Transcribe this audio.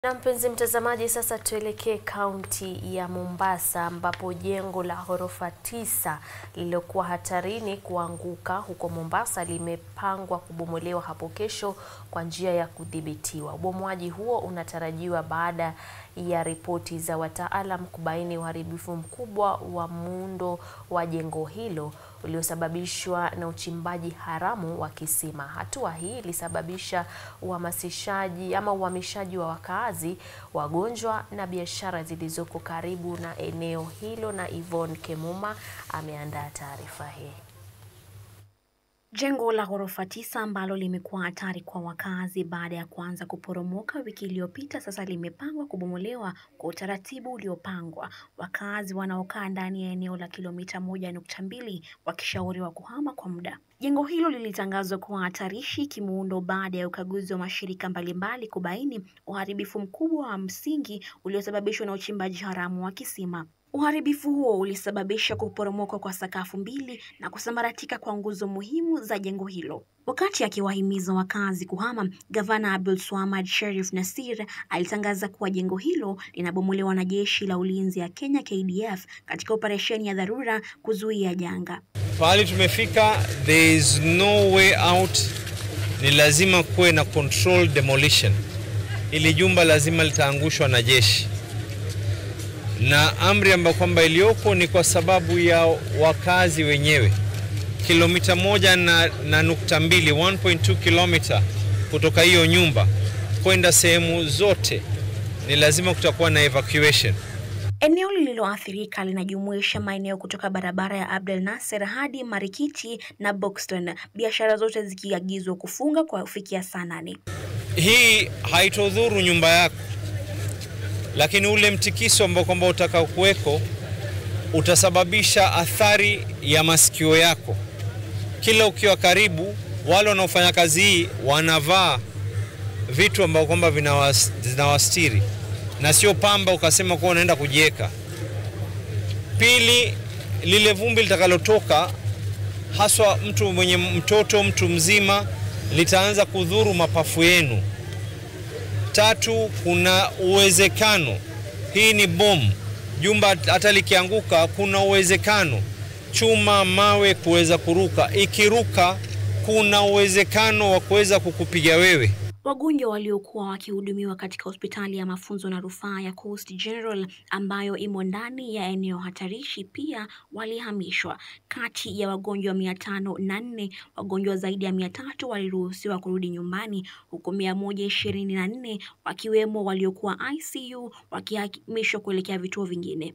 Na mpenzi mtazamaji, sasa tuelekee kaunti ya Mombasa ambapo jengo la ghorofa 9 lililokuwa hatarini kuanguka huko Mombasa limepangwa kubomolewa hapo kesho kwa njia ya kudhibitiwa. Ubomoaji huo unatarajiwa baada ya ripoti za wataalam kubaini uharibifu mkubwa wa muundo wa jengo hilo uliosababishwa na uchimbaji haramu wa kisima. Hatua hii ilisababisha uhamishaji wa wakazi, wagonjwa na biashara zilizoko karibu na eneo hilo, na Yvonne Kemuma ameandaa taarifa hii. Jengo la ghorofa 9 ambalo limekuwa hatari kwa wakazi baada ya kuanza kuporomoka wiki iliyopita sasa limepangwa kubomolewa kwa utaratibu uliopangwa. Wakazi wanaokaa ndani ya eneo la kilomita 1.2 wakishauriwa kuhama kwa muda. Jengo hilo lilitangazwa kuwa hatarishi kimuundo baada ya ukaguzi wa mashirika mbalimbali kubaini uharibifu mkubwa wa msingi uliosababishwa na uchimbaji haramu wa kisima. Uharibifu huo ulisababisha kuporomoka kwa sakafu 2 na kusambaratika kwa nguzo muhimu za jengo hilo. Wakati akiwahimiza wakazi kuhama, Gavana Abdulswamad Sharif Nassir alitangaza kuwa jengo hilo linabomolewa na Jeshi la Ulinzi ya Kenya KDF katika operesheni ya dharura kuzuia janga. Pahali tumefika, there is no way out. Ni lazima kuwe na control demolition. Ili jumba lazima litaangushwa na jeshi. Na amri ambayo kwamba iliyoko ni kwa sababu ya wakazi wenyewe. Kilomita 1.2, 1.2 kilomita kutoka hiyo nyumba kwenda sehemu zote ni lazima kutakuwa na evacuation. Eneo lililoathirika linajumuisha maeneo kutoka barabara ya Abdel Nasser hadi Marikiti na Boxton, biashara zote zikiagizwa kufunga kwa kufikia saa 8. Hii haitodhuru nyumba yako, lakini ule mtikiso ambao kwamba utakao kuweko utasababisha athari ya masikio yako. Kila ukiwa karibu, wale wanaofanya kazi hii wanavaa vitu ambao kwamba vinawastiri na sio pamba ukasema kwa unaenda kujieka. Pili, lile vumbi litakalotoka, haswa mtu mwenye mtoto, mtu mzima, litaanza kudhuru mapafu yenu. Tatu, kuna uwezekano, hii ni bomu, jumba hata likianguka kuna uwezekano chuma, mawe kuweza kuruka. Ikiruka kuna uwezekano wa kuweza kukupiga wewe. Wagonjwa waliokuwa wakihudumiwa katika hospitali ya mafunzo na rufaa ya Coast General ambayo imo ndani ya eneo hatarishi pia walihamishwa. Kati ya wagonjwa 504, wagonjwa zaidi ya 300 waliruhusiwa kurudi nyumbani, huku 124 wakiwemo waliokuwa ICU wakihamishwa kuelekea vituo vingine.